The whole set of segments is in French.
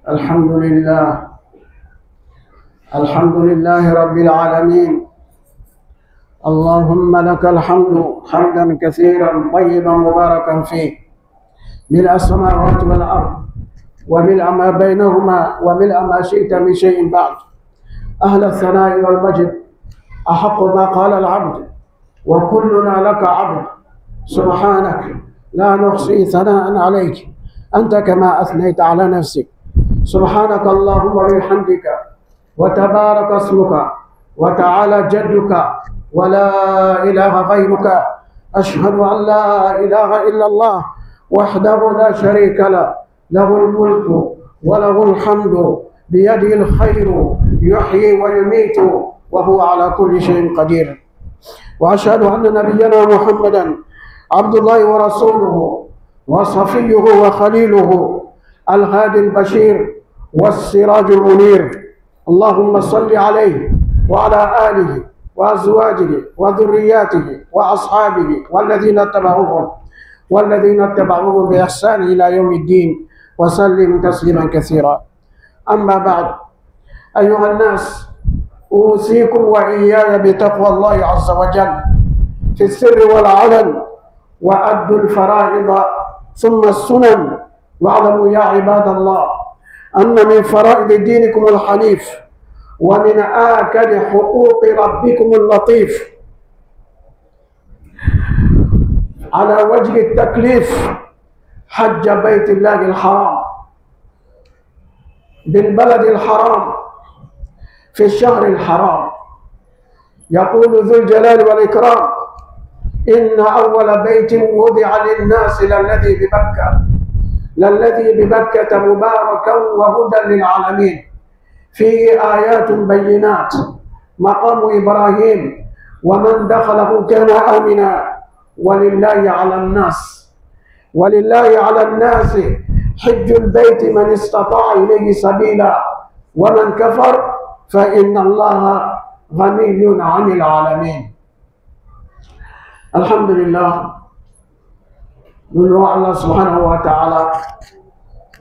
الحمد لله الحمد لله رب العالمين. اللهم لك الحمد حمدا كثيرا طيبا مباركا فيه، ملء السماوات والأرض وملء ما بينهما وملء ما شئت من شيء بعد. أهل الثناء والمجد، أحق ما قال العبد وكلنا لك عبد. سبحانك لا نحصي ثناء عليك أنت كما أثنيت على نفسك. سبحانك اللهم وبحمدك وتبارك اسمك وتعالى جدك ولا إله غيرك. أشهد أن لا إله إلا الله وحده لا شريك له، له الملك وله الحمد بيده الخير يحيي ويميت وهو على كل شيء قدير. وأشهد أن نبينا محمدا عبد الله ورسوله وصفيه وخليله، الهادي البشير والسراج المنير. اللهم صل عليه وعلى آله وأزواجه وذرياته وأصحابه والذين اتبعوهم بإحسان إلى يوم الدين، وسلم تسليما كثيرا. أما بعد، أيها الناس، أوصيكم وإياي بتقوى الله عز وجل في السر والعلن، وأدوا الفرائض ثم السنن. واعلموا يا عباد الله أن من فرائض دينكم الحنيف ومن آكد حقوق ربكم اللطيف على وجه التكليف حج بيت الله الحرام بالبلد الحرام في الشهر الحرام. يقول ذو الجلال والإكرام: إن أول بيت وضع للناس للذي ببكة مباركا وهدى للعالمين، فيه آيات بينات مقام إبراهيم ومن دخله كان آمنا. ولله على الناس حج البيت من استطاع إليه سبيلا، ومن كفر فإن الله غني عن العالمين. Alhamdulillah, nous louons Allah subhanahu wa ta'ala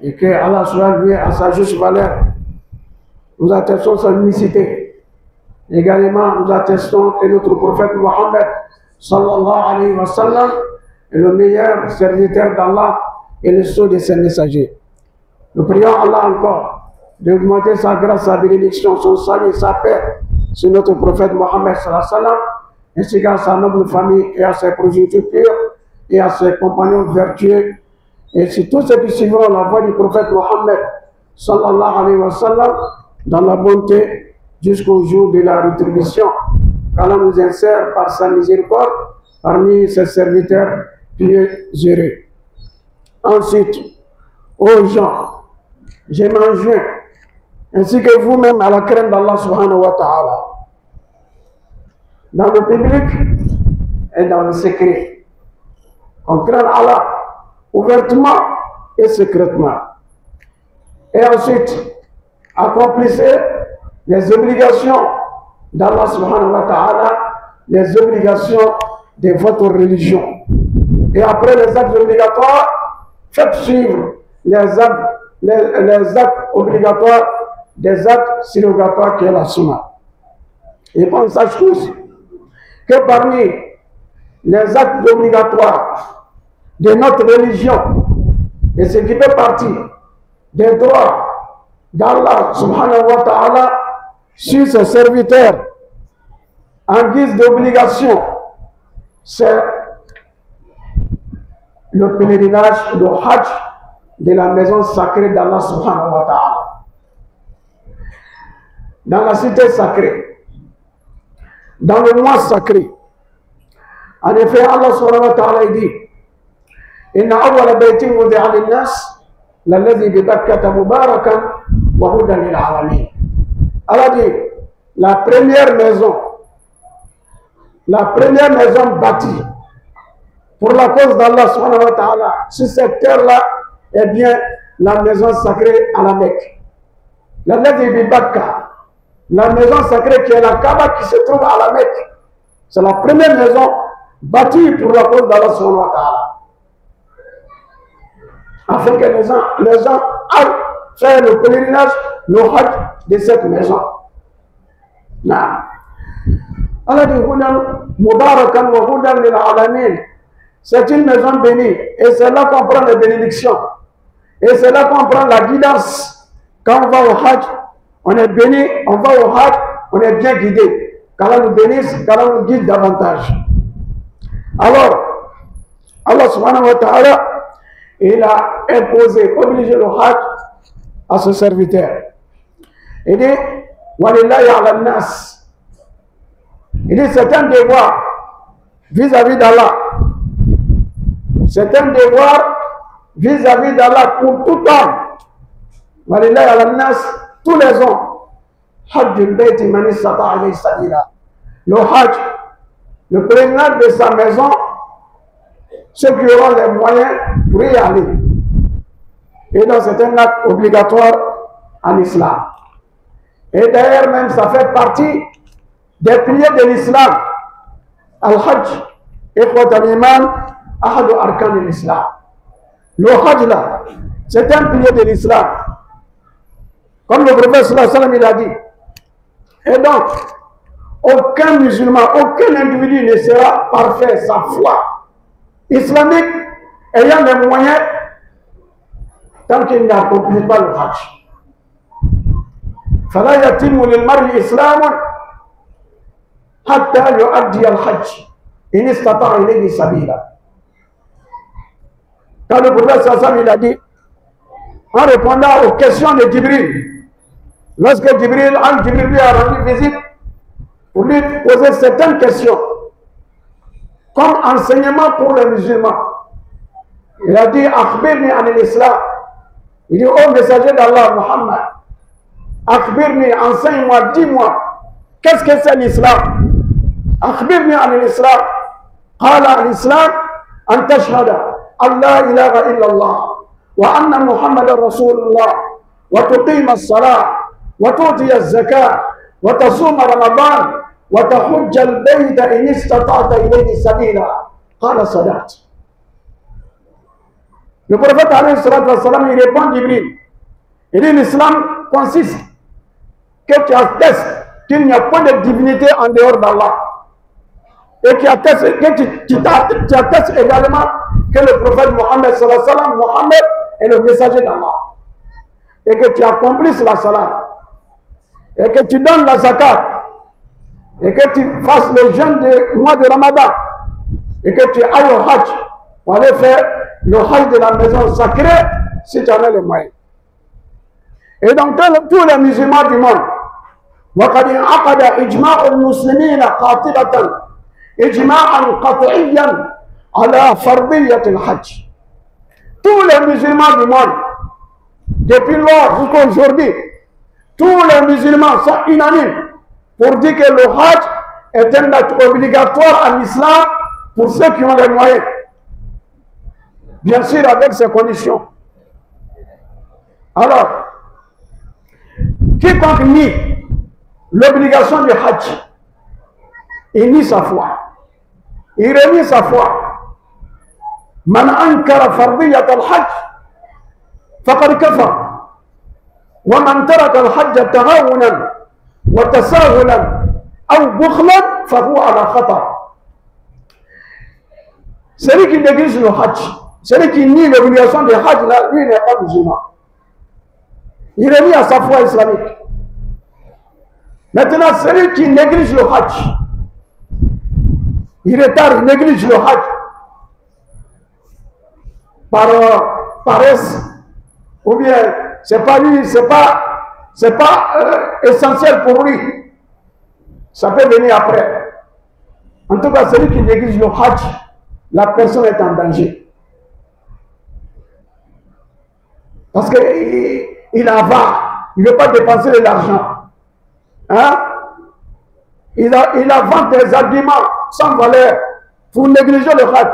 et que Allah soit loué à sa juste valeur. Nous attestons son unicité. Également, nous attestons que notre prophète Mohammed sallallahu alayhi wa sallam est le meilleur serviteur d'Allah et le sceau de ses messagers. Nous prions Allah encore d'augmenter sa grâce, sa bénédiction, son salut et sa paix sur notre prophète Mohammed sallallahu alayhi wa sallam, ainsi qu'à sa noble famille et à ses progénitures et à ses compagnons vertueux, et sur tous ceux qui suivront la voie du prophète Mohammed sallallahu alayhi wa sallam dans la bonté jusqu'au jour de la rétribution, qu'Allah nous insère par sa miséricorde parmi ses serviteurs pieux heureux. Ensuite, aux gens, je m'enjoins, ainsi que vous-même, à la crainte d'Allah subhanahu wa ta'ala, dans le public et dans le secret. On craint Allah ouvertement et secrètement. Et ensuite, accomplissez les obligations d'Allah subhanahu wa ta'ala, les obligations de votre religion. Et après les actes obligatoires, faites suivre les actes obligatoires des actes surrogatoires qui est la sunna. Et qu'on sache tous que parmi les actes obligatoires de notre religion, et ce qui fait partie des droits d'Allah subhanahu wa ta'ala sur ses serviteurs en guise d'obligation, c'est le pèlerinage, le hajj de la maison sacrée d'Allah subhanahu wa ta'ala. Dans la cité sacrée, dans le mois sacré. En effet, Allah subhanahu wa ta'ala dit: Inna awwala baytin wudi'a lin-nas lalladhi bi Bakkata mubarakan wa hudan lil alamin. Allah dit: la première maison bâtie pour la cause d'Allah subhanahu wa ta'ala sur cette terre-là, est bien la maison sacrée à la Mecque. Lalladhi bi Bakka, la maison sacrée qui est la Kaaba qui se trouve à la Mecque. C'est la première maison bâtie pour la cause d'Allah subhanahu wa ta'ala. Afin que les gens aillent faire le pèlerinage, le hajj de cette maison. Allah dit Mubarakan wa hudan lil alamin. C'est une maison bénie et c'est là qu'on prend les bénédictions. Et c'est là qu'on prend la guidance. Quand on va au hajj, on est béni, on va au hajj, on est bien guidé. Qu'Allah nous bénisse, qu'Allah nous guide davantage. Alors, Allah subhanahu wa ta'ala, il a imposé, obligé le hajj à ce serviteur. Il dit, Walillahi ala nas. Il dit, c'est un devoir vis-à-vis d'Allah. C'est un devoir vis-à-vis d'Allah pour tout homme. Walillahi ala nas, tous les hommes. Hajjul bayti man istata'a ilayhi sabila. Le hajj, le pèlerinage de sa maison, ceux qui auront les moyens pour y aller. Et donc c'est un acte obligatoire en islam. Et d'ailleurs même ça fait partie des piliers de l'islam. Al-Hajj, ikhwat al-iman, ahadu arkan de l'islam. Le hajj là, c'est un pilier de l'islam. Comme le prophète sallallahu alayhi wa sallam il a dit. Et donc, aucun musulman, aucun individu ne sera parfait, sa foi islamique ayant les moyens tant qu'il n'accomplit pas le hajj. فلا يتم للمرء إسلام حتى يؤدي الحج إن استطاع إليه سبيلا. Quand le prophète sallallahu il a dit, en répondant aux questions de Jibril, lorsque Jibril lui a rendu visite pour lui poser certaines questions, comme enseignement pour les musulmans, il a dit, Akhbirni an l'islam. Il dit, ô messager d'Allah, Muhammad, Akhbirni, enseigne-moi, dis-moi, qu'est-ce que c'est l'islam? Akhbirni an l'islam. Qala l'islam, an tashhada, Allah ilaha illallah, wa anna Muhammadan Rasulullah, wa tuqima as-salah, wa tu'ti az-zakah, wa tasuma Ramadan, wa tahujja al-bayta in istata'ta ilayhi sabila. Qala sadaqta. Le prophète alayhi salatu wa salam, il répond Jibril. Il dit l'islam consiste que tu attestes qu'il n'y a pas de divinité en dehors d'Allah. Et que tu attestes également que le prophète Mohammed sallallahu alayhi wa sallam, Mohammed est le messager d'Allah. Et que tu accomplisses la salat. Et que tu donnes la zakat. Et que tu fasses le jeûne du mois de Ramadan. Et que tu ailles au hajj pour aller faire le hajj de la maison sacrée si tu en as les moyens. Et donc tous les musulmans du monde, وقد انعقد إجماع المسلمين قاطبة إجماعا قطعيا على فرضية الحج. Tous les musulmans du monde, depuis lors jusqu'à aujourd'hui, tous les musulmans sont unanimes pour dire que le hajj est un acte obligatoire en islam pour ceux qui ont les moyens. Bien sûr avec ces conditions. Alors, quiconque nie l'obligation du hajj, il nie sa foi. Il renie sa foi. Man ankara fardiyat al-hajj faqad kafar. Wa man taraka al-hajj tahawunan wa tasahulan aw bukhlan fa huwa ala khatar. Celui qui néglige le hajj, celui qui nie l'obligation du hajj, là, lui n'est pas musulman. Il renie à sa foi islamique. Maintenant, celui qui néglige le hajj, il retarde, il néglige le hajj par paresse, ou bien c'est pas lui, c'est pas essentiel pour lui. Ça peut venir après. En tout cas, celui qui néglige le hajj, la personne est en danger. Parce qu'il avare, il ne veut pas dépenser de l'argent. Hein? Il invente des arguments sans valeur pour négliger le hajj.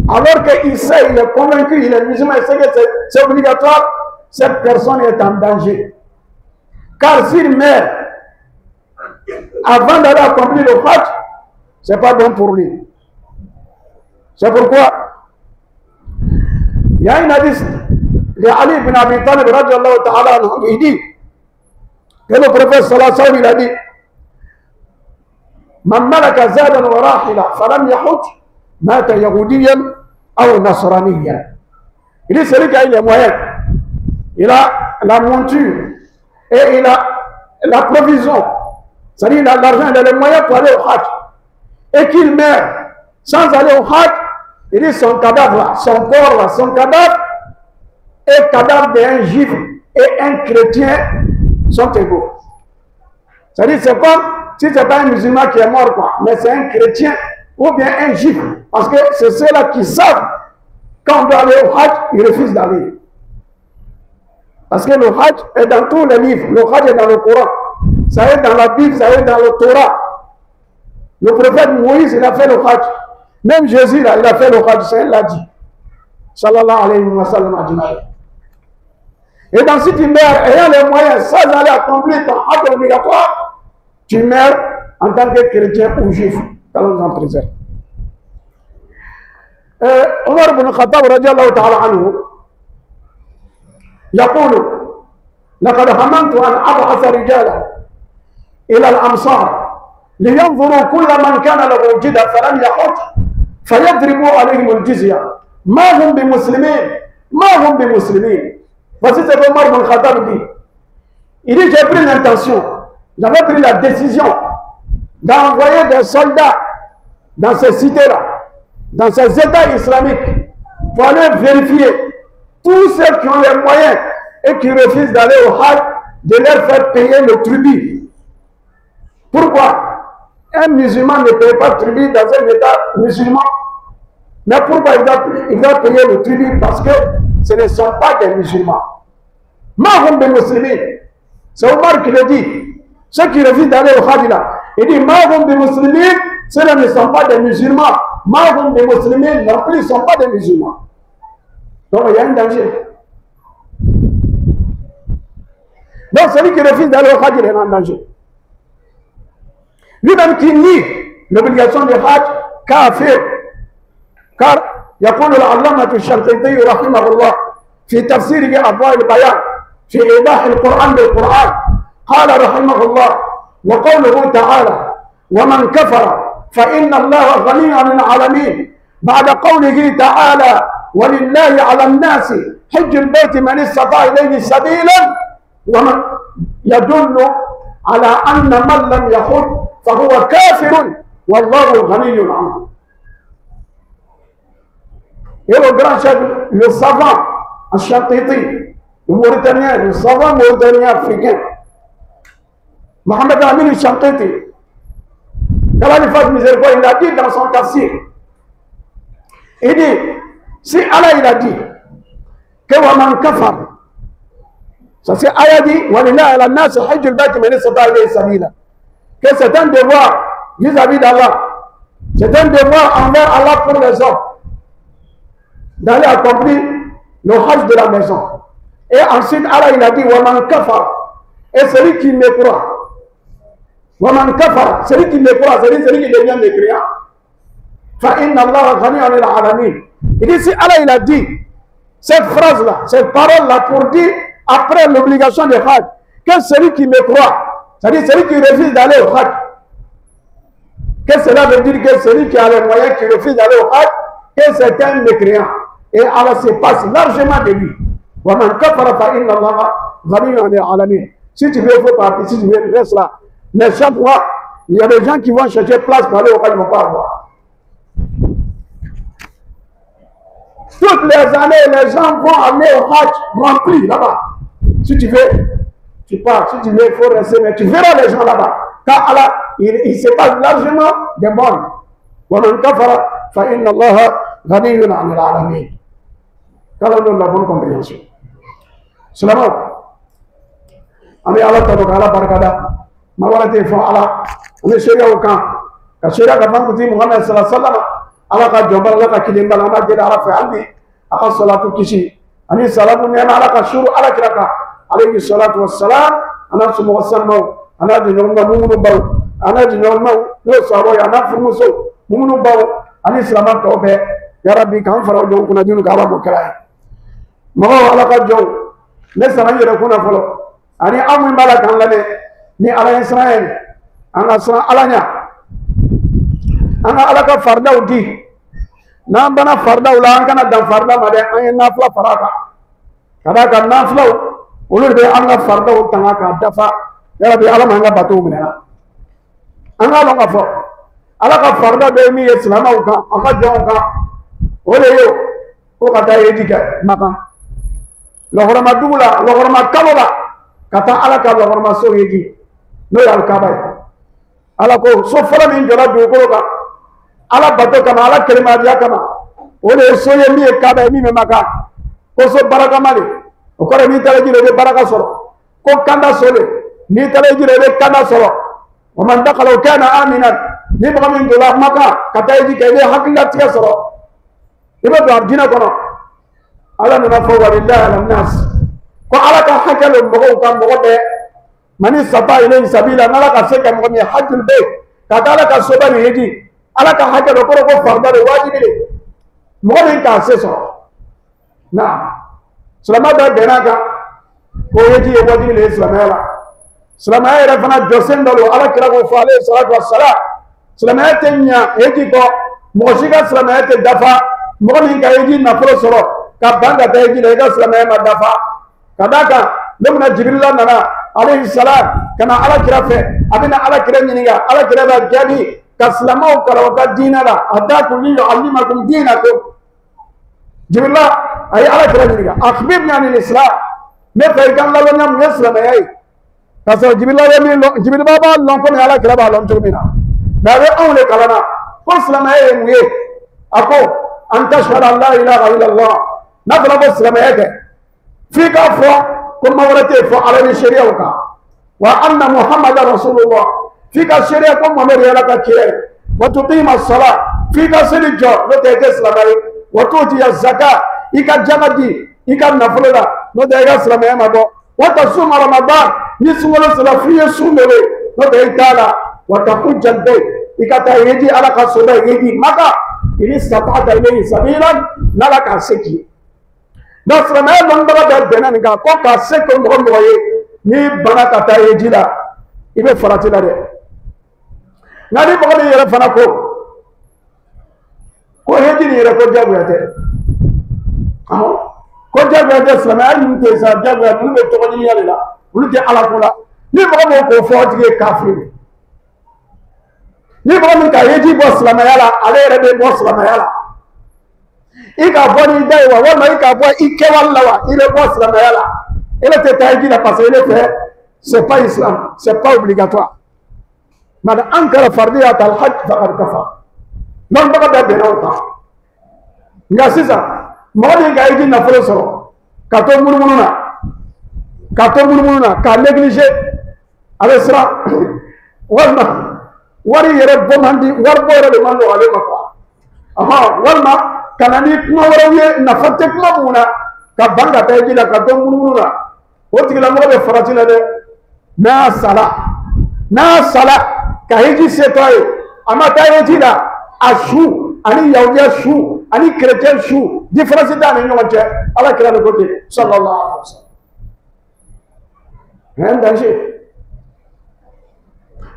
Alors qu'il sait, il est convaincu, il est musulman, il sait que c'est obligatoire, cette personne est en danger. Car s'il meurt avant d'aller accomplir le hajj, ce n'est pas bon pour lui. C'est pourquoi il y a une hadith de Ali ibn Abi Talib radiallahu ta'ala anhu, il dit que le prophète sallallahu alayhi wa sallam, il a dit Man malaka zadan wa rahila falam yahut mata yahudiyan aw nasraniyan. Il dit celui qui a eu les moyens, il a la monture et il a la provision, c'est-à-dire il a l'argent, il a les moyens pour aller au Hajj, et qu'il meurt sans aller au Hajj, il dit son cadavre là, son corps là, son cadavre et le cadavre d'un juif et un chrétien sont égaux. C'est-à-dire c'est comme si ce n'est pas un musulman qui est mort, quoi, mais c'est un chrétien ou bien un juif, parce que c'est ceux-là qui savent quand on doit aller au Hajj, ils refusent d'aller. Parce que le Hajj est dans tous les livres, le Hajj est dans le Coran, ça est dans la Bible, ça est dans le Torah. Le prophète Moïse, il a fait le Hajj. Même Jésus, là, il a fait le Hajj, c'est il l'a dit. Sallallahu alayhi wa sallam. Et donc si tu meurs ayant les moyens sans aller accomplir ton Hajj obligatoire, tu meurs en tant que chrétien ou juif. Qu'Allah nous en préserve. Omar ibn Khattab radiallahu ta'ala anhu يقول لقد هممت أن أبعث رجالا إلى الأمصار لينظروا كل من كان له جدة فلم يحج فيضربوا عليهم الجزية ما هم بمسلمين ما هم بمسلمين. Voici ce que Omar ibn Khattab dit. Il dit j'ai pris l'intention, j'avais pris la décision d'envoyer des soldats dans ces cités-là, dans ces États islamiques, pour aller vérifier tous ceux qui ont les moyens et qui refusent d'aller au Hajj, de leur faire payer le tribut. Pourquoi? Un musulman ne paye pas le tribut dans un État musulman. Mais pourquoi il doit payer le tribut? Parce que ce ne sont pas des musulmans. Mahum des musulmans. C'est Omar qui le dit. Ceux qui refusent d'aller au Hajj là, il dit Mahum des musulmans, ceux-là ne sont pas des musulmans. Mahum des musulmans non plus ne sont pas des musulmans. Donc il y a un danger. Donc celui qui refuse d'aller au Hajj, il est en danger. Lui-même qui nie l'obligation du Hajj, kafir. Car يقول العلامة الشنقيطي رحمه الله في تفسيره أضواء البيان في إيضاح القرآن بالقرآن قال رحمه الله وقوله تعالى ومن كفر فإن الله غني عن العالمين بعد قوله تعالى ولله على الناس حج البيت من استطاع إليه سبيلا ومن يدل على أن من لم يحج فهو كافر والله غني عنه. Et le grand chef, le savant Al-Shanqiti, le Mauritanien, le savant Mauritanien africain, Mohamed Amin Al-Shanqiti, Khalifat Miséricorde, il a dit dans son tafsir, il dit, si Allah il a dit que Waman Kafar, ça c'est Allah dit, Walillah ala nas hajjul bayt man istata ilayhi sabila, que c'est un devoir vis-à-vis d'Allah, c'est un devoir envers Allah pour les hommes, d'aller accomplir le Hajj de la maison. Et ensuite, Allah il a dit Waman Kafar, et celui qui mécroit. Waman Kafar, celui qui mécroit, c'est-à-dire celui qui devient mécréant. Fa inna Allah ghani 'anil 'alamin. Il dit si Allah il a dit cette phrase-là, cette parole-là pour dire après l'obligation de Hajj, que celui qui mécroit, c'est-à-dire celui qui refuse d'aller au Hajj, que cela veut dire que celui qui a les moyens qui refuse d'aller au Hajj, que c'est un mécréant. Et Allah se passe largement de lui. Si tu veux, il faut partir. Si tu veux, reste là. Mais chaque fois, il y a des gens qui vont chercher place pour aller au Hajj, ils ne vont pas avoir. Toutes les années, les gens vont aller au Hajj remplis là-bas. Si tu veux, tu pars. Si tu veux, il faut rester. Mais tu verras les gens là-bas. Car Allah, il se passe largement des bonnes. Kalau nous la bonne compréhension. Selamat. Ami Allah tabakala barakada. Mawarate fo Allah. Ami syariah ukan. Ka syariah ka banguti Muhammad sallallahu alaihi wasallam. Allah ka jobal Allah ka kilimba nama jeda ala fa albi. Aka salatu kisi. Ani salamu nema ala ka shuru ala kiraka. Alayhi salatu wassalam. Ana sumu wassalam. Ana di norma mumunu baw. Ana di norma no sabo ya na fumuso. Mumunu baw. Ani selamat tobe. Ya Rabbi kan faraw don kuna dinu ka ba mo kala. mɔgɔw ala ka jɔnw ne sara n yɛrɛ kunna fɔlɔ ani aw min b'a la k'an lamɛn ni ala ye siran ye an ka siran ala ɲɛ an ka ala ka faridaw di n'an banna faridaw la an kana dan farida ma dɛ an ye nafila fara a kan ka d'a kan nafilaw olu de bɛ an ka faridaw tanga k'a dafa yarabi ala ma an ka batow minɛ an k'a dɔn k'a fɔ ala ka farida bɛ min ye silamɛw kan a ka jɔnw kan o de ye ko ka taa yeji kɛ Makan lɔgɔrɔma dugu la lɔgɔrɔma kalo la ka taa ala ka lɔgɔrɔma so yeji n'o ye alikaba ye ala ko so fɔlɔ min jɔra dugukolo kan ala bato kama ala kelemadiya kama o de ye so ye min ye kaba ye min bɛ Makan ko so barakama de o kɔrɔ n'i taara ji la i bɛ baraka sɔrɔ ko kanda so de n'i taara ji la i bɛ kanda sɔrɔ o man dakala o kana aminan ni mɔgɔ min donna Makan ka taa yeji kɛ i bɛ hakililatigɛ sɔrɔ i bɛ don a diinɛ kɔnɔ ala nana fɔ walilahi ala nas ko ala ka hakɛ bɛ mɔgɔw kan mɔgɔ bɛɛ mani saba ilayhi sabila n'ala ka se ka mɔgɔ min hajjul bayt ka taa ala ka soba ni yeji ala ka hakɛ bɛ kɔrɔ ko farida de wajibi de mɔgɔ min k'a se sɔrɔ na silamɛ bɛɛ bɛnna kan ko yeji ye wajibi de ye silamɛya la silamɛya yɛrɛ fana jɔsen dɔ don ala kira k'o fɔ alayhi salatu wassalam silamɛya tɛ ɲa yeji kɔ mɔgɔ si ka silamɛya tɛ dafa mɔgɔ min ka yeji nafolo sɔrɔ ka ban ka taa yeji la i ka silamɛya ma dafa ka d'a kan ne mina Jibirila nana alayhi salam ka na ala kira fɛ a bɛna ala kira ɲininka ala kira b'a jaabi ka silamɛw kalan u ka diinɛ la a da kun li yu'allimakum diinakum Jibirila a ye ala kira ɲininka akhbirni anil islam ne fɛ i ka n ladɔnniya mun ye silamɛya ye k'a sɔrɔ Jibirila ye min lɔn Jibirila b'a lɔn komi ala kira b'a lɔn cogo min na mɛ a bɛ anw de kalan na ko silamɛya ye mun ye a ko an tashhadu an la ilaha illallah n'a fɔra ko silamɛya kɛ f'i k'a fɔ ko maa wɛrɛ tɛ yen fɔ ala ni sariyaw kan wa anna muhammadan rasulullah f'i ka sariya ko mamadu ye ala ka kira ye wa tuqima sala f'i ka seli jɔ n'o tɛ i tɛ silamɛ ye wa tu'tiya zaka i ka jama di i ka nafolo la n'o tɛ i ka silamɛya ma bɔ wa tasuma ramadan ni sunkalo sera f'i ye sun dɔ ye n'o tɛ i t'a la wa tahujja al-bayt i ka taa yeji ala ka soba yeji Maka ini sabata ilayhi sabilan n'ala k'a se k'i ye donc silamɛya dɔnnibaga bɛɛ bɛnna nin kan ko k'a se kɛ mɔgɔ mɔgɔ ye n'i banna ka taa yeji la i bɛ farati la dɛ nka ni mɔgɔ min yɛrɛ fana ko yeji nin yɛrɛ ko diyagoya tɛ ko diyagoya tɛ silamɛya ninnu tɛ sa diyagoya ninnu bɛ tɔgɔ ɲiniya de la olu tɛ ala ko la ni mɔgɔ min k'o fɔ o tigi ye kafiri ni mɔgɔ min ka yeji bɔ silamɛya la ale yɛrɛ bɛ bɔ silamɛya la i ka bɔ n'i da ye wa walima i ka bɔ i kɛwale la wa i bɛ bɔ silamɛya la i bɛ tɛ taa yeji la parce que i bɛ fɛ c'est pas islam c'est pas obligatoire mais an kɛra fardiyat al-hajj faqad kafar dɔnnibaga bɛɛ bɛnna o kan nka sisan mɔgɔ min ka yeji nafolo sɔrɔ ka to munumunu na k'a négliger a bɛ siran walima wari yɛrɛ bɔ man di wari bɔ yɛrɛ de man nɔgɔ ale ma quoi walima ka na ni kuma wɛrɛw ye nafa tɛ kuma mun na ka ban ka taa yeji la ka to munumunu na o tigilamɔgɔ bɛ farati la dɛ n'a sala ka yeji setɔ ye a ma taa yeji la a su ani yahudiya su ani chrétien su différence t'a ni ɲɔgɔn cɛ ala kira de ko ten sallallahu alaihi wa sallam c'est un danger.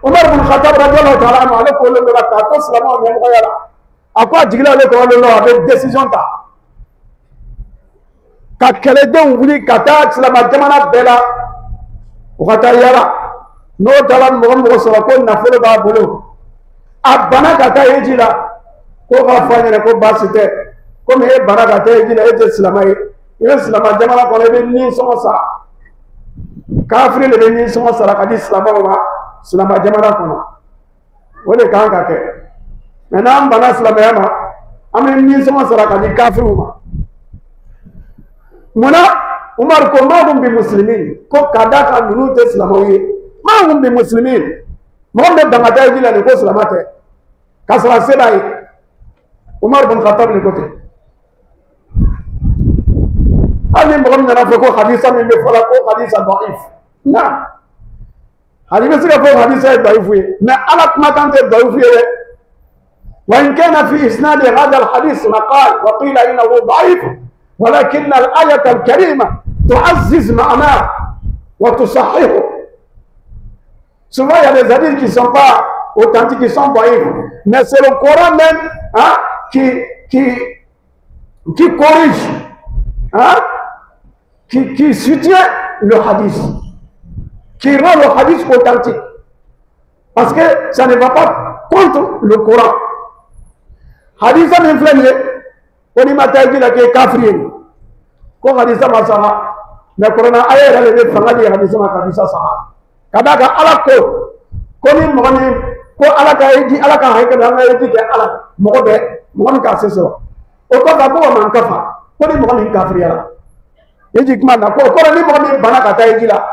Umar bin Khattab radiyallahu ta'ala anhu ale ko lolo la k'a to silamɛw ɲɛmɔgɔya la a ko a jigila ale kɔrɔ lolo a bɛ décision ta ka kɛlɛdenw wuli ka taa silamɛ jamana bɛɛ la u ka taa yala n'o taara mɔgɔ mɔgɔ sɔrɔ ko nafolo b'a bolo a bana ka taa yeji la ko k'a fɔ a ɲɛna ko baasi tɛ komi e bana ka taa yeji la e tɛ silamɛ ye i bɛ silamɛ jamana kɔnɔ i bɛ nisɔngɔ sara kafiri de bɛ nisɔngɔ sara ka di silamɛw ma silamɛ jamana kɔnɔ o de kan ka kɛ mɛ n'an banna silamɛya ma an bɛ nisɔngɔ sara ka di kafiriw ma munna Umar ko maa kun bi muslimin ko k'a da kan ninnu tɛ silamɛw ye maa kun bi muslimin mɔgɔ min bɛ ban ka taa yeji la nin ko silamɛ tɛ k'a sɔrɔ a se b'a ye Umar bin Khattab nin ko ten hali ni mɔgɔ min nana fɔ ko hadisa min bɛ fɔ la ko hadisa da'if na hali bɛ se ka fɔ hadisa ye da'ifu ye mɛ ala kumakan tɛ da'ifu ye dɛ wa in kana fi isnadi hadha al-hadith maqal wa qila innahu da'if ولكن الآية الكريمة تعزز معناه وتصححه. Souvent, il y a des hadiths qui ne sont pas authentiques, qui sont voyés. Mais c'est le Coran même hein, qui corrige, hein, qui soutient le hadith, qui rend le hadith authentique. Parce que ça ne va pas contre le Coran. Hadith a influencé, on y m'a dit que c'est kafir. Quand hadith a massacré, mais Coran a aéré les familles hadith a massacré. Kadaka alako, koni moni, ko alaka edi alaka haike na edi ke ala, mobe, moni ka seso. O ko ta ko man kafa, koni moni kafir yala. Edi kuma na ko ni moni bana ka ta edi la.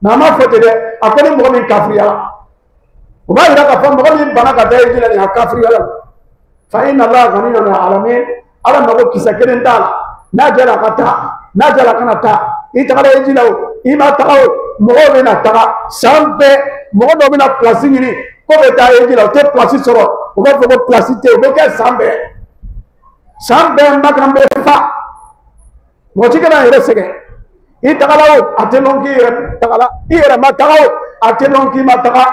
Na ma fote de, akoni moni kafir yala. O ba ira ka fa moni bana ka ta edi la ni kafir yala. Fa inna Allah ghaniyun 'anil 'alamin, ala mako kisakeren dala. Na jala kata, na jala kana ta. Itara edi la o, ima ta o. Mɔgɔw bɛna taga san bɛɛ mɔgɔ dɔw bɛna pilasi ɲini ko bɛ taa eji la u tɛ pilasi sɔrɔ u b'a fɔ ko pilasi tɛ yen u bɛ kɛ san bɛɛ makan bɛ fa mɔgɔ si kana yɛrɛ sɛgɛn i tagala o a tɛ lɔn k'i yɛrɛ tagala i yɛrɛ ma taga o a tɛ lɔn k'i ma taga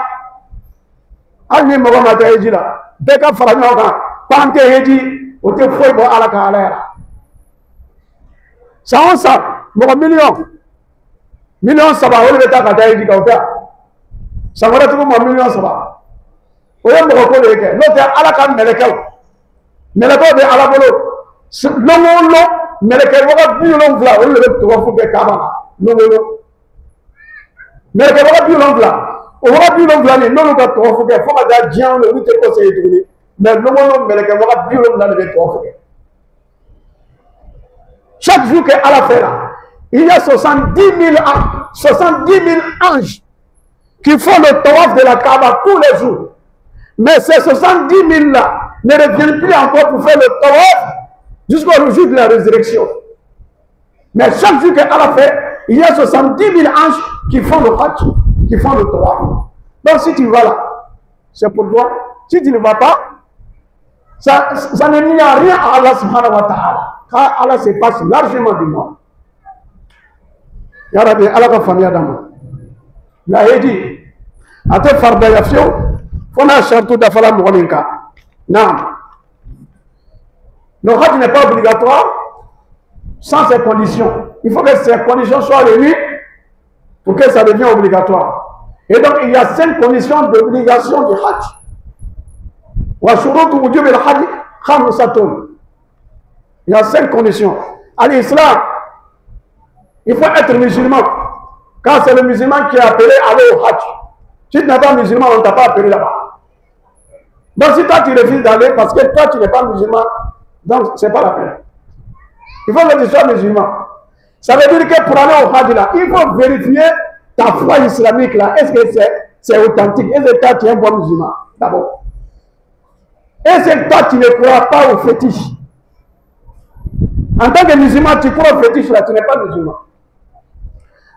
hali ni mɔgɔ ma taa eji la bɛɛ ka fara ɲɔgɔn kan k'an tɛ eji o tɛ foyi bɔ ala ka ala yɛrɛ san o san mɔgɔ miliyɔn saba o de bɛ taa ka taa eji kan o tɛ san wɛrɛ tugu ma miliyɔn saba o ye mɔgɔ ko de ye kɛ n'o tɛ ala ka mɛlɛkɛw bɛ ala bolo lɔn o lɔn mɛlɛkɛ waga 70 olu de bɛ tɔgɔfu kɛ kaaba la lɔn o lɔn mɛlɛkɛ waga 70 o waga 70 nin n'olu ka tɔgɔfu kɛ fo ka taa diɲɛ wolo olu tɛ ko se tuguni mais lɔn o lɔn mɛlɛkɛ waga 70 de bɛ tɔgɔfu kɛ chaque jour que ala fait là. Il y a 70 000 anges qui font le tawaf de la Kaaba tous les jours. Mais ces 70 000 là ne reviennent plus encore pour faire le tawaf jusqu'au jour de la résurrection. Mais chaque jour qu'Allah fait, il y a 70 000 anges qui font le hajj, qui font le tawaf. Donc si tu vas là, c'est pour toi. Si tu ne vas pas, ça ne nie à rien à Allah subhanahu wa ta'ala. Car Allah se passe largement du monde. Ya Rabbi, ala ka faamuya d'an ma. La heji, a tɛ faridaya fiyewu fo n'a sartu dafala mɔgɔ min kan. Naam. Le hajj n'est pas obligatoire sans ces conditions. Il faut que ces conditions soient réunies pour que ça devienne obligatoire. Et donc, il y a 5 conditions d'obligation du hajj. Wa shurutu wujub al-hajj khamsatun. Il y a 5 conditions. À l'islam, il faut être musulman. Quand c'est le musulman qui est appelé à aller au hajj. Si tu n'es pas musulman, on ne t'a pas appelé là-bas. Donc si toi tu refuses d'aller parce que toi tu n'es pas musulman, donc ce n'est pas la peine. Il faut que tu sois musulman. Ça veut dire que pour aller au hajj là, il faut vérifier ta foi islamique là. Est-ce que c'est authentique? Est-ce que toi tu es un bon musulman? D'abord. Est-ce que toi tu ne crois pas au fétiche? En tant que musulman, tu crois au fétiche là, tu n'es pas musulman.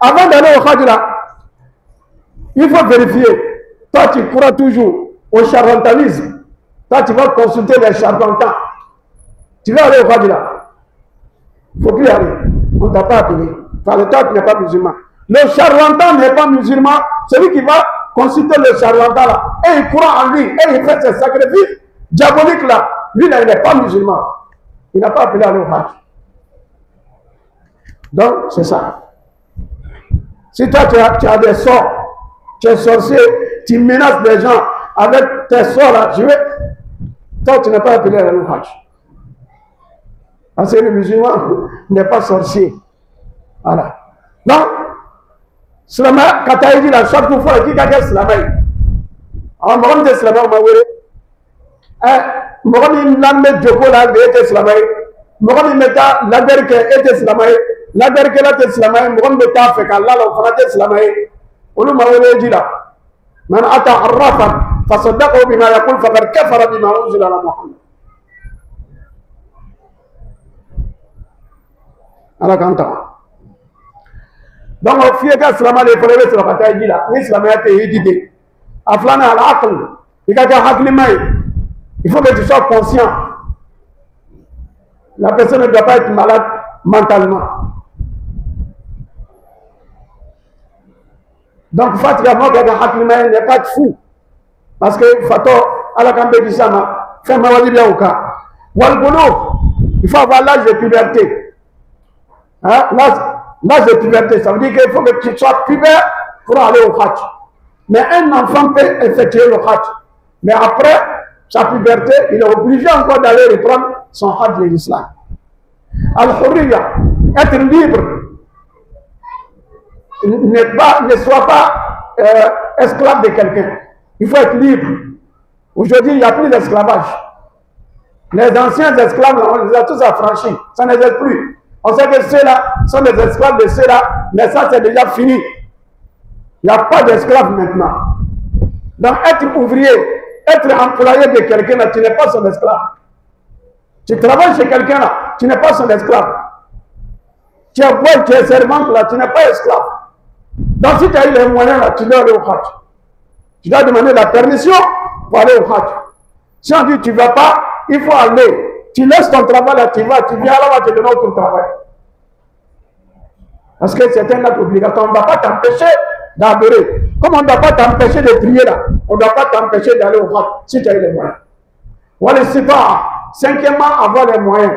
Avant d'aller au hajj là, il faut vérifier. Toi, tu crois toujours au charlatanisme. Toi, tu vas consulter les charlatans. Tu vas aller au hajj là. Il ne faut plus y aller. On ne t'a pas appelé. Enfin, toi, tu n'es pas musulman. Le charlatan n'est pas musulman. Celui qui va consulter le charlatan là, et il croit en lui, et il fait ses sacrifices diaboliques là, lui là, il n'est pas musulman. Il n'a pas appelé à aller au hajj. Donc, c'est ça. Si toi, tu as des sorts, tu es sorcier, tu menaces les gens avec tes sorts là, toi, tu n'es pas appelé à aller au hajj. Parce que le musulman n'est pas sorcier. Voilà. Donc, Slama, quand tu as dit la chaque fois, qui a dit Slama? Alors, moi, je dis Slama, moi, je dis Joko là, il était Slama. Moi, je dis la guerre qui était Slama. La guerre qui était Slama, moi, je dis fait qu'Allah l'a fait Slama. On nous m'a dit là. Man ata arrafan, fasaddaqahu bima yaqul faqad kafara bima unzila ala Muhammad. Ala kanta. Donc, au fier que Slama les premiers sur la bataille là, ni Slama a été édité. Aflana al-aql, il y a il faut que tu sois conscient. La personne ne doit pas être malade mentalement. Donc, Fatiha n'est pas de fou. Parce que Fato, Alakambe Disama, fait Mawalibia Oka. Il faut avoir l'âge de puberté. Hein? L'âge de puberté, ça veut dire qu'il faut que tu sois pubère pour aller au Hajj. Mais un enfant peut effectuer le Hajj. Mais après sa puberté, il est obligé encore d'aller reprendre son Hajj de l'islam. Al-Hurriya, être libre, ne soit pas esclave de quelqu'un. Il faut être libre. Aujourd'hui, il n'y a plus d'esclavage. Les anciens esclaves, on les a tous affranchis. Ça n'existe plus. On sait que ceux-là sont des esclaves de ceux-là, mais ça, c'est déjà fini. Il n'y a pas d'esclaves maintenant. Donc, être ouvrier, être employé de quelqu'un, là, tu n'es pas son esclave. Tu travailles chez quelqu'un, là, tu n'es pas son esclave. Tu es boy, tu es servante, là, tu n'es pas esclave. Donc, si tu as eu les moyens, là, tu dois aller au Hajj. Tu dois demander la permission pour aller au Hajj. Si on dit tu ne vas pas, il faut aller. Tu laisses ton travail là, tu vas, tu viens là-bas, tu donnes ton travail. Parce que c'est un acte obligatoire. On ne va pas t'empêcher d'adorer. Comme on ne doit pas t'empêcher de prier là, on ne doit pas t'empêcher d'aller au Hajj si tu as eu les moyens. Voilà, c'est pas. Cinquièmement, avoir les moyens.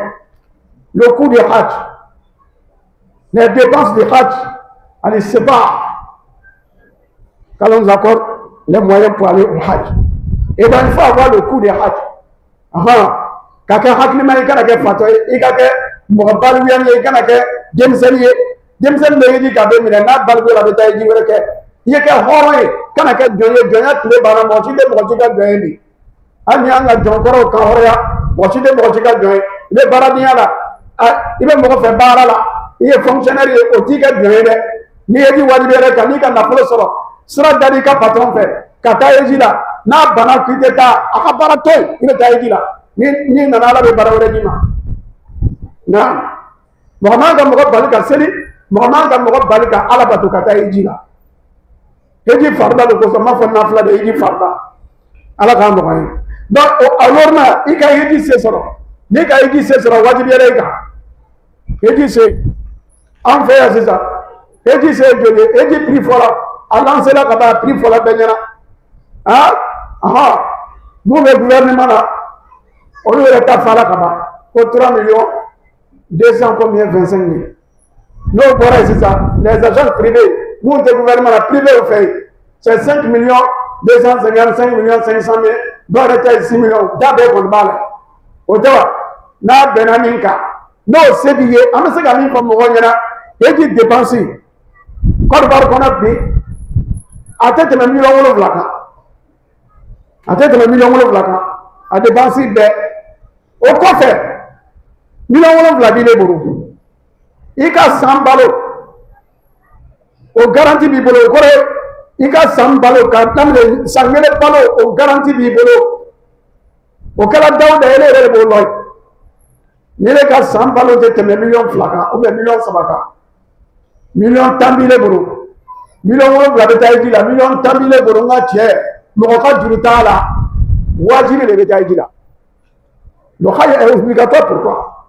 Le coût du Hajj. Les dépenses du Hajj. Allez, c'est pas. Quand on nous accorde les moyens pour aller au Hajj. Et bien, il faut avoir le coût du Hajj. Kaka hakili ma ikana ke fato ikake mo balu yan ikana ke demseliye demsel me yidi ka be mina na balu la beta yidi wala ke yeke horoye kana ke jonya tule bana mo ci de mo ci ka joye ni ani anga jonkoro ka horoya mo ci de mo ci ka joye le baradiya la ibe mo ko fe bara la iye fonctionnaire o ti ka joye de ni yidi wadi be ka ni ka na polo soro sura dadi ka patron fe kata yidi la na bana kideta aka bara toy ibe ta yidi la ni nana ala bɛ bara wɛrɛ d'i ma nka mɔgɔ man ka mɔgɔ bali ka seli mɔgɔ man ka mɔgɔ bali ka ala bato ka taa hiji la hiji farida de kosɔn n m'a fɔ nafila de hiji farida ala k'a nɔgɔya ye donc alors na i ka hiji se sɔrɔ n'i ka hiji se sɔrɔ wajibiyara i kan hiji se an fɛ yan sisan hiji se ye joli ye hiji prix fɔlɔ a lancé la ka ban prix fɔlɔ bɛɛ ɲɛna mun bɛ gouvernement na. On lui a fait pour 3 millions 200 combien 25 000. Nous, voilà, c'est ça. Les agents privés, nous, le gouvernement privé, c'est 5 millions 255 millions 500 000, doit être 6 millions. D'abord, on parle. Au dehors, na benaminka. Non, c'est billet. On sait qu'il faut mourir. Et qui dépenser. Quand on a pris, à tête de millions de vlaka. À tête de millions de vlaka. À dépenser des. Au kɔfɛ miliyɔn 7 b'i le bolo i ka san balo o garanti b'i bolo o kɔrɔ i ka san balo ka daminɛ san kelen balo o garanti b'i bolo o kɛra Dawuda ye ne yɛrɛ de b'o lɔ ni ne ka san balo tɛ tɛmɛ miliyɔn 2 kan ou bien miliyɔn 3 kan miliyɔn 10 b'i le bolo miliyɔn 7 bɛ taa hiji la miliyɔn 10 b'i le bolo n ka cɛ mɔgɔ ka juru t'a la wajibi de bɛ taa hiji la. Le Hajj est obligatoire, pourquoi?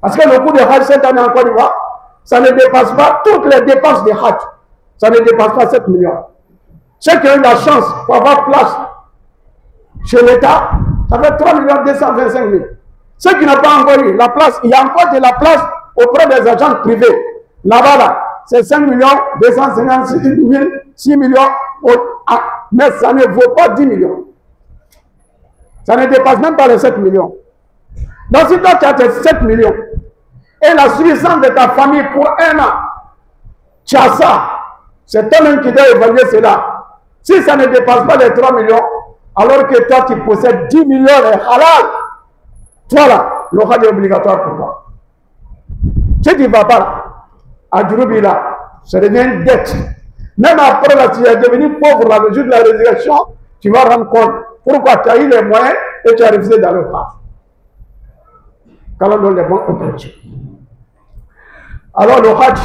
Parce que le coût de Hajj cette année en Côte d'Ivoire, ça ne dépasse pas toutes les dépenses de Hajj. Ça ne dépasse pas 7 millions. Ceux qui ont eu la chance pour avoir place chez l'État, ça fait 3 225 000. Ceux qui n'ont pas encore eu la place, il y a encore de la place auprès des agents privés. Là-bas, là, c'est 5 256 000, 6 millions, mais ça ne vaut pas 10 millions. Ça ne dépasse même pas les 7 millions. Donc si toi tu as tes 7 millions et la suffisance de ta famille pour 1 an, tu as ça, c'est toi-même qui dois évaluer cela. Si ça ne dépasse pas les 3 millions, alors que toi tu possèdes 10 millions de halal, toi là, le Hajj est obligatoire pour toi. Si tu ne vas pas là, à Djouroubi là, ça devient une dette. Même après là, si tu es devenu pauvre là, le jour de la résurrection, tu vas rendre compte. Pourquoi tu as eu les moyens et tu as refusé d'aller au Hajj? Quand on donne les bons opérations. Alors le Hajj,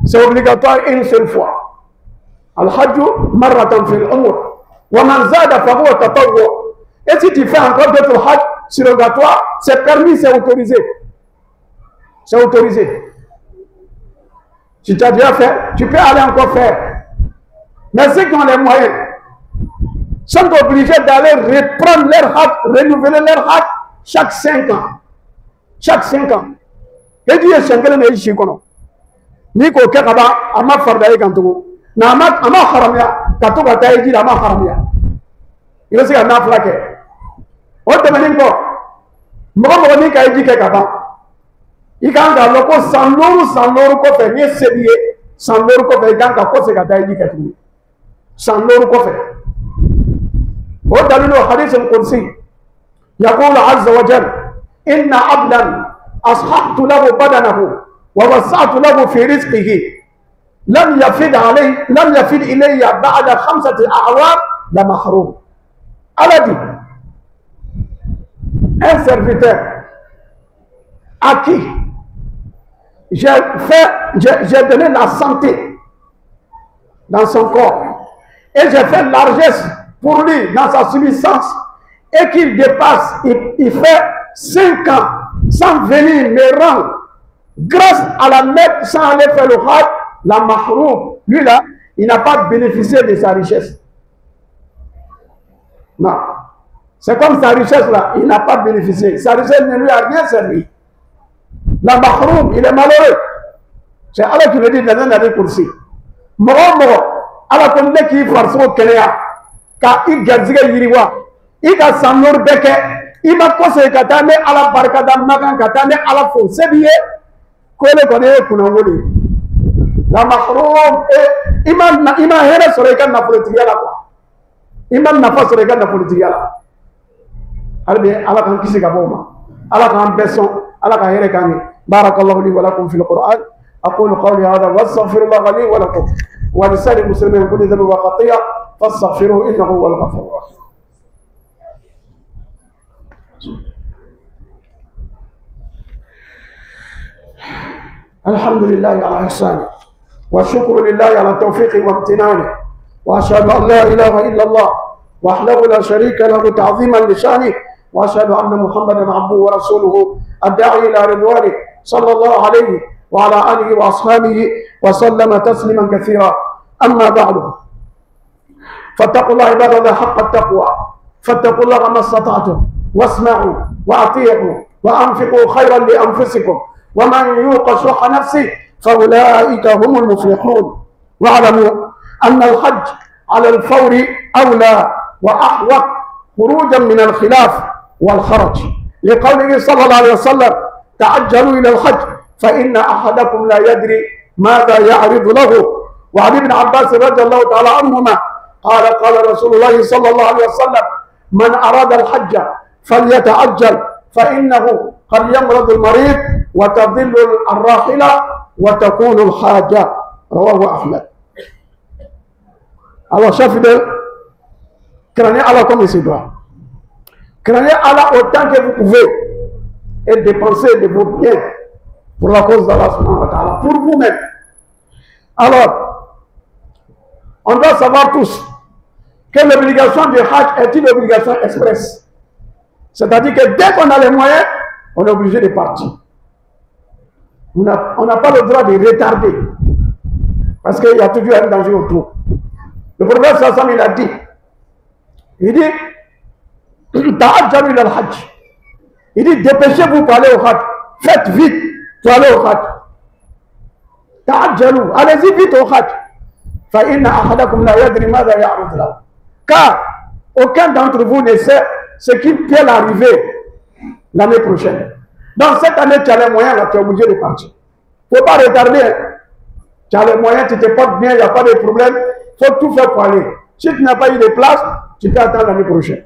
c'est obligatoire une seule fois. Al-Hajj marratan fil umr. Wa man zada fa huwa tatawwu. Et si tu fais encore d'autres Hajj surrogatoires, c'est permis, c'est autorisé. C'est autorisé. Si tu as déjà fait, tu peux aller encore faire. Mais ceux qui ont les moyens sont obligés d'aller reprendre leur hâte, renouveler leur hâte chaque 5 ans. Chaque 5 ans. Et Dieu est changé le chikono. Ni ko kaba ama fardaye kantugo. Na ama haramia katuga tayi di ama haramia. Il est na flake. O te manin ko. Mo ni kay di ke kaba. I kan ga loko sanloru ko fe ni sebiye. Sanloru ko fe kan ka ko se ka tayi di katugo. Sanloru ko fe. ودليل حديث القدسي يقول عز وجل إن عبدا أصححت له بدنه ووسعت له في رزقه لم يفد إلي بعد 5 أعوام لمحروم. Allah dit, un serviteur à qui j'ai donné la santé dans son corps et j'ai fait largesse pour lui dans sa subsistance et qu'il dépasse, il fait 5 ans sans venir me rendre grâce à la Mecque sans aller faire le Hajj, la mahroum, lui là, il n'a pas bénéficié de sa richesse. Non. C'est comme sa richesse là, il n'a pas bénéficié. Sa richesse ne lui a rien servi. La mahroum, il est malheureux. C'est Allah qui le dit dans un hadith kursi. Moro, Allah comme dit qu'il faut faire Kenya. Ka I garzige yiriwa I ka sanor beke I ma kose katane ala barkada makan katane ala fo sebiye kole kone kunangoli la mahrum ima hera sore kan na politique la quoi ima na fa sore kan na politique la albi ala kan kisi ka boma ala kan beson ala ka hera kan barakallahu li wa lakum fil qur'an aqulu qawli hadha wa astaghfirullah li wa lakum wa lisa'il muslimin kulli dhanbin wa khati'a فاستغفروه انه هو الغفور الرحيم. الحمد لله على احسانه والشكر لله على توفيقه وامتنانه واشهد ان لا اله الا الله وحده لا شريك له تعظيما لشانه واشهد ان محمدا عبده ورسوله الداعي الى رضوانه صلى الله عليه وعلى اله واصحابه وسلم تسليما كثيرا. اما بعد فاتقوا الله عباد الله حق التقوى فاتقوا الله ما استطعتم واسمعوا واطيعوا وانفقوا خيرا لانفسكم ومن يوق شح نفسه فاولئك هم المفلحون. واعلموا ان الحج على الفور اولى واحوط خروجا من الخلاف والخرج لقوله صلى الله عليه وسلم تعجلوا الى الحج فان احدكم لا يدري ماذا يعرض له. وعن ابن عباس رضي الله تعالى عنهما قال رسول الله صلى الله عليه وسلم من أراد الحج فليتعجل فإنه قد يمرض المريض وتضل الراحلة وتكون الحاجة. رواه أحمد. Alors chef fidèle, craignez Allah comme il se doit. Craignez Allah autant que vous pouvez et dépensez de vos biens pour la cause d'Allah subhanahu wa ta'ala, pour vous-même. Alors, on doit savoir tous que l'obligation du Hajj est une obligation express. C'est-à-dire que dès qu'on a les moyens, on est obligé de partir. On n'a pas le droit de retarder. Parce qu'il y a toujours un danger autour. Le prophète Sassam, il a dit, il dit, ta'ajjalu ila al-Hajj. Il dit, dépêchez-vous pour aller au Hajj. Faites vite pour aller au Hajj. Ta'ajjalu, allez-y vite au Hajj. فإن أحدكم لا يدري ماذا يعرض له. Car aucun d'entre vous ne sait ce qui peut l'arriver l'année prochaine. Donc cette année, tu as les moyens, là, tu es obligé de partir. Il ne faut pas retarder. Tu as les moyens, tu te portes bien, il n'y a pas de problème. Il faut tout faire pour aller. Si tu n'as pas eu de place, tu peux attendre l'année prochaine.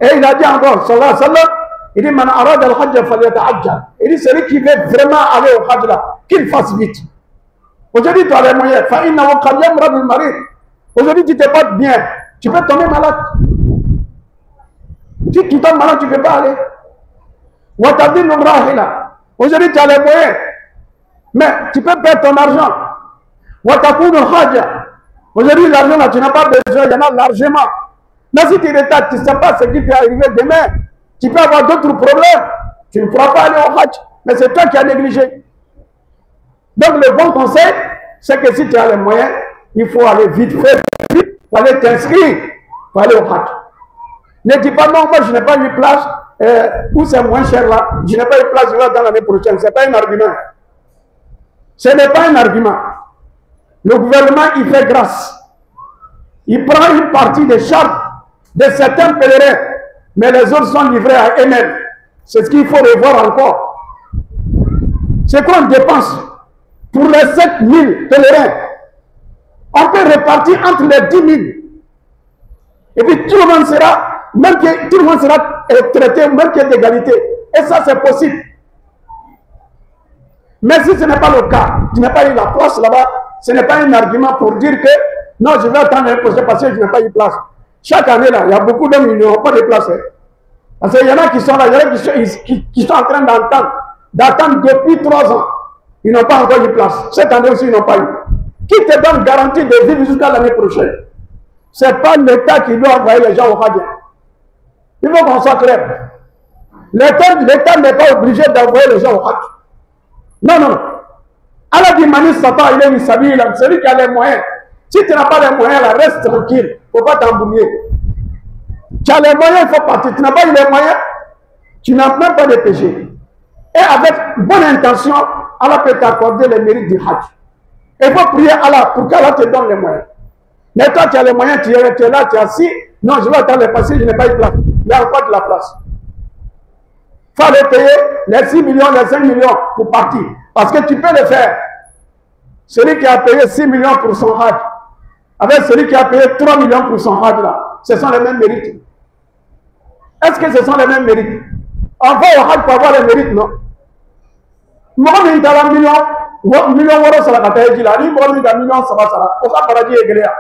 Et il a dit encore, sallallahu alayhi wa sallam, il dit, man arad al-hajj falyata'ajjal. Il dit, celui qui veut vraiment aller au hajj là, qu'il fasse vite. Aujourd'hui, tu as les moyens. Aujourd'hui, tu te portes bien. Tu peux tomber malade. Si tu tombes malade, tu ne peux pas aller. Aujourd'hui, tu as les moyens. Mais tu peux perdre ton argent. Aujourd'hui, l'argent, là, tu n'as pas besoin. Il y en a largement. Mais si tu retardes, tu ne sais pas ce qui peut arriver demain. Tu peux avoir d'autres problèmes. Tu ne pourras pas aller au Hajj, mais c'est toi qui as négligé. Donc le bon conseil, c'est que si tu as les moyens, il faut aller vite, faire vite, il faut aller t'inscrire pour aller au Hajj. Ne dis pas non, moi je n'ai pas eu place, où c'est moins cher là, je n'ai pas eu place là dans l'année prochaine. Ce n'est pas un argument. Ce n'est pas un argument. Le gouvernement, il fait grâce. Il prend une partie des charges de certains pèlerins, mais les autres sont livrés à eux-mêmes. C'est ce qu'il faut revoir encore. C'est qu'on dépense pour les 7 000 pèlerins. On peut répartir entre les 10 000. Et puis tout le monde sera, même que tout le monde sera traité, même qu'il y ait d'égalité. Et ça, c'est possible. Mais si ce n'est pas le cas, tu n'as pas eu la place là-bas, ce n'est pas un argument pour dire que non, je vais attendre un projet parce que je n'ai pas eu place. Chaque année, là, il y a beaucoup d'hommes qui n'ont pas de place. Hein. Parce qu'il y en a qui sont là, il y en a qui sont en train d'attendre depuis 3 ans. Ils n'ont pas encore eu place. Cette année aussi, ils n'ont pas eu. Qui te donne garantie de vivre jusqu'à l'année prochaine? Ce n'est pas l'État qui doit envoyer les gens au Hajj. Il faut qu'on soit clair. L'État n'est pas obligé d'envoyer les gens au Hajj. Non, non. Allah dit Mani Sata, il est une celui qui a les moyens. Si tu n'as pas les moyens, là, reste tranquille. Il ne faut pas t'embrouiller. Tu as les moyens, il faut partir. Tu n'as pas eu les moyens, tu n'as même pas de péché. Et avec bonne intention, Allah peut t'accorder les mérites du Hajj. Il faut prier Allah pour qu'Allah te donne les moyens. Mais toi, tu as les moyens, tu es là, tu es assis. Non, je vais attendre les passer, je n'ai pas eu de place. Il n'y a pas de la place. Il faut aller payer les 6 millions, les 5 millions pour partir. Parce que tu peux le faire. Celui qui a payé 6 millions pour son Hajj, avec celui qui a payé 3 millions pour son Hajj, là, ce sont les mêmes mérites. Est-ce que ce sont les mêmes mérites? On va au Hajj pour avoir les mérites, non? Moi, je suis un million d'euros sur la catégorie, là, je suis un million, ça va, ça va. Pourquoi paradis est clair?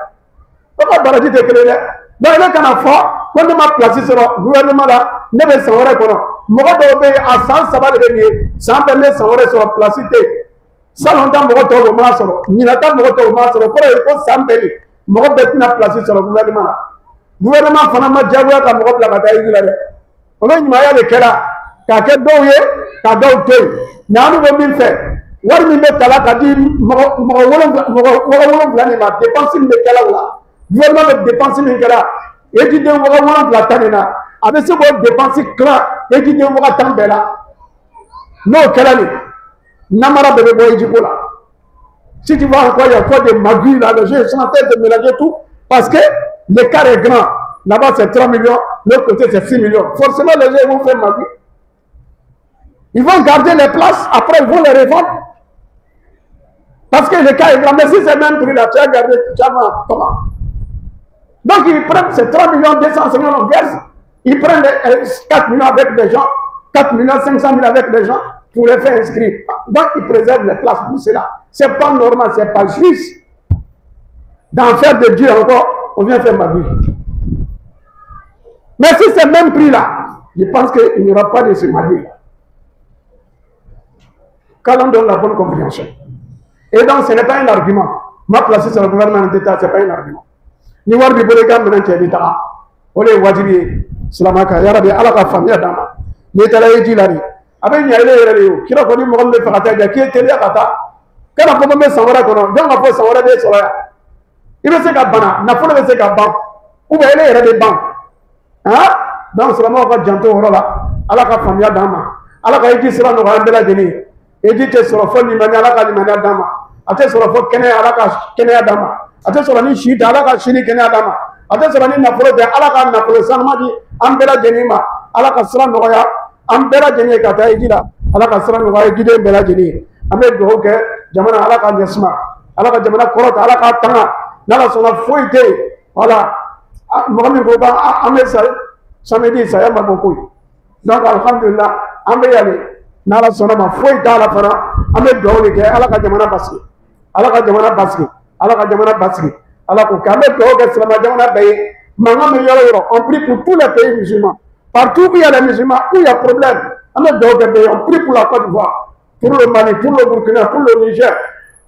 Pourquoi paradis est clair? Donc, il y a qu'un enfant, quand on m'a placé sur le gouvernement, là, ne me saurez pas. Moi, je vais à 100, ça va devenir 100 personnes sur la placité. Ça longtemps, je vais au masoro. Il n'y a pas de masoro. Pour il faut 100 personnes. Je vais placé sur le gouvernement. Le gouvernement, il faut que je me place la catégorie, là. On a une manière de faire. Quand tu as deux, mais on va bien faire. Wari min bɛ kala ka di mɔgɔ wolonwula de ma dépense min bɛ kɛla o la gouvernement bɛ dépense min kɛra étudiant mɔgɔ wolonwula ta nin na a bɛ se k'o dépense kilan étudiant mɔgɔ tan bɛɛ la n'o kɛra nin namara bɛɛ bɛ bɔ éjiko la si tu vois encore il y a quoi de magouilles là les gens sont en train de mélanger tout parce que l'écart est grand là-bas c'est 3 millions l'autre côté c'est 6 millions forcément les gens vont faire magouille. Ils vont garder les places, après ils vont les revendre. Parce que le cas est grand, mais si c'est même prix là, tu as gardé, tu as comment? Donc ils prennent ces 3 millions 250 000 verse, ils prennent 4 millions avec des gens, 4 millions 500 000 avec des gens pour les faire inscrire. Donc ils préservent les places pour cela. Ce n'est pas normal, ce n'est pas juste. D'en faire de Dieu encore, on vient faire ma vie. Mais si c'est le même prix là, je pense qu'il n'y aura pas de ce magie là. Quand on donne la bonne compréhension. Et donc, ce n'est pas un argument. Ma place sur le gouvernement d'État, ce n'est pas un argument. Ni war bi bole gam nan tedi ta. Ole wajibi salamaka ya rabbi ala ka famia dama. Ni tala yi lari. Abe nya ile yere yo. Kira ko ni mo gombe fakata ja ki tedi akata. Kana ko me sawara ko no. Donc ko sawara be soya. Ibe se ka bana, na folo be se ka ban. Ou be ile yere be ban. Hein? Donc salamaka ko janto horola. Ala ka famia dama. Ala ka yi sira no ga bela jeni. Eji te sɔrɔ fɔ limaniya ala ka limaniya d'a ma a tɛ sɔrɔ fɔ kɛnɛya ala ka kɛnɛya d'a ma a tɛ sɔrɔ ni si tɛ ala ka si ni kɛnɛya d'a ma a tɛ sɔrɔ ni nafolo tɛ ala ka nafolo sanuma di an bɛɛ lajɛlen ma ala ka sira nɔgɔya an bɛɛ lajɛlen ye ka taa eji la ala ka sira nɔgɔya ejiden bɛɛ lajɛlen ye an bɛ dugawu kɛ jamana ala ka ɲɛsuma ala ka jamana kɔrɔta ala ka tanga n'ala sɔnna foyi tɛ yen wala mɔgɔ min ko k'an bɛ samedi saya ma bɔ koyi donc alhamdulilah an bɛ yali. N'ala sɔnna ma foyi t'a la fana an bɛ dugawu de kɛ ala ka jamana basigi ala ka jamana basigi ala ka jamana basigi ala k'o kɛ an bɛ dugawu kɛ silamɛ jamana bɛɛ ye mankan bɛ yɔrɔ yɔrɔ on prie pour tous les pays musulmans partout où il y a les musulmans où il y a problème an bɛ dugawu kɛ bɛɛ ye on prie pour la Côte d'Ivoire pour le Mali pour le Burkina pour le Niger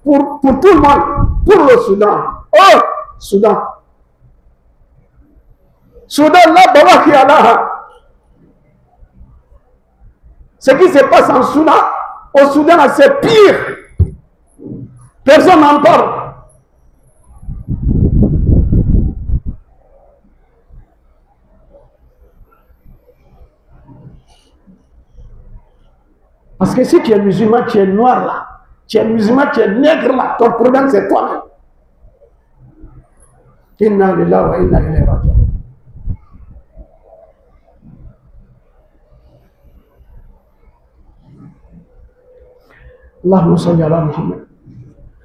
pour tout le monde pour le Soudan oh Soudan la baba qui est là. Ce qui se passe en Soudan, au Soudan, c'est pire. Personne n'en parle. Parce que si tu es musulman, tu es noir là. Tu es musulman, tu es nègre là. Ton problème, c'est toi-même. Inna lillahi wa inna ilayhi raji'un. اللهم صل على محمد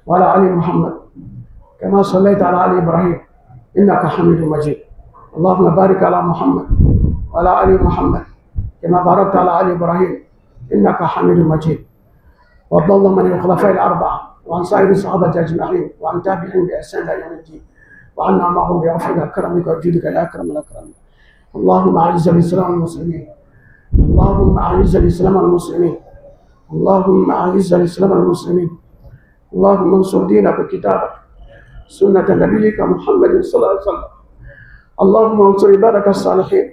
وعلى ال محمد كما صليت على ال ابراهيم انك حميد مجيد. اللهم بارك على محمد وعلى ال محمد كما باركت على ال ابراهيم انك حميد مجيد. وارض اللهم عن الخلفاء الاربعه وعن سائر الصحابه اجمعين وعن تابعين باحسان الى يوم الدين وعنا معهم بعفوك كرمك وجودك يا اكرم الاكرمين. اللهم اعز الاسلام والمسلمين. اللهم اعز الاسلام والمسلمين. اللهم اعز الاسلام والمسلمين. اللهم انصر دينك وكتابك سنه نبيك محمد صلى الله عليه وسلم. اللهم انصر عبادك الصالحين.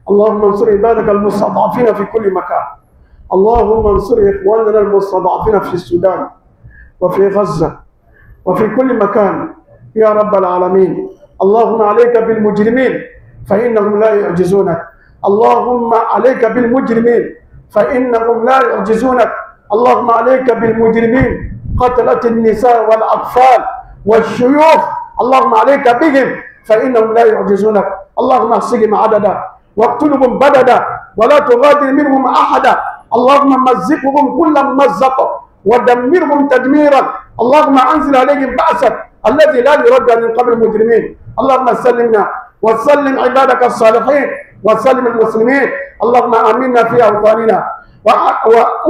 اللهم انصر عبادك المستضعفين في كل مكان. اللهم انصر اخواننا المستضعفين في السودان وفي غزه وفي كل مكان يا رب العالمين. اللهم عليك بالمجرمين فانهم لا يعجزونك. اللهم عليك بالمجرمين فإنهم لا يعجزونك. اللهم عليك بالمجرمين قتلة النساء والأطفال والشيوخ. اللهم عليك بهم فإنهم لا يعجزونك. اللهم احصهم عددا واقتلهم بددا ولا تغادر منهم أحدا. اللهم مزقهم كل ممزق ودمرهم تدميرا. اللهم أنزل عليهم بأسك الذي لا يرد من قبل المجرمين. اللهم سلمنا وسلم عبادك الصالحين وسلم المسلمين. اللهم آمنا في أوطاننا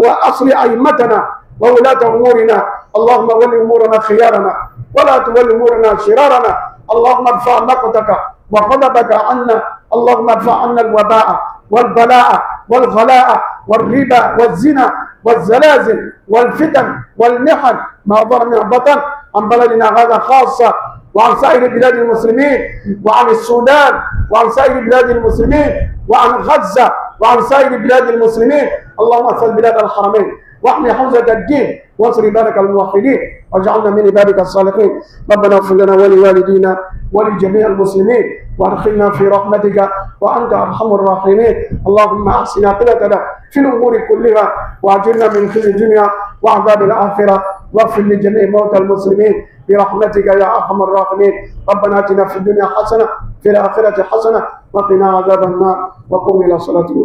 وأصلح أئمتنا وولاة أمورنا. اللهم ول أمورنا خيارنا ولا تول أمورنا شرارنا. اللهم ارفع مقتك وغضبك عنا. اللهم ارفع عنا الوباء والبلاء والغلاء والربا والزنا والزلازل والفتن والمحن ما ضر من البطن عن بلدنا هذا خاصة وعن سائر بلاد المسلمين وعن السودان وعن سائر بلاد المسلمين وعن غزة وعن سائر بلاد المسلمين. اللهم احفظ بلاد الحرمين واحمي حوزة الدين وانصر عبادك الموحدين واجعلنا من عبادك الصالحين. ربنا اغفر لنا ولوالدينا ولجميع المسلمين وادخلنا في رحمتك وانت ارحم الراحمين. اللهم احسن عاقبتنا في الامور كلها واجرنا من خزي الدنيا وعذاب الاخره واغفر لجميع موتى المسلمين برحمتك يا ارحم الراحمين. ربنا اتنا في الدنيا حسنه في الاخره حسنه وقنا عذاب النار وقم الى صلاتك.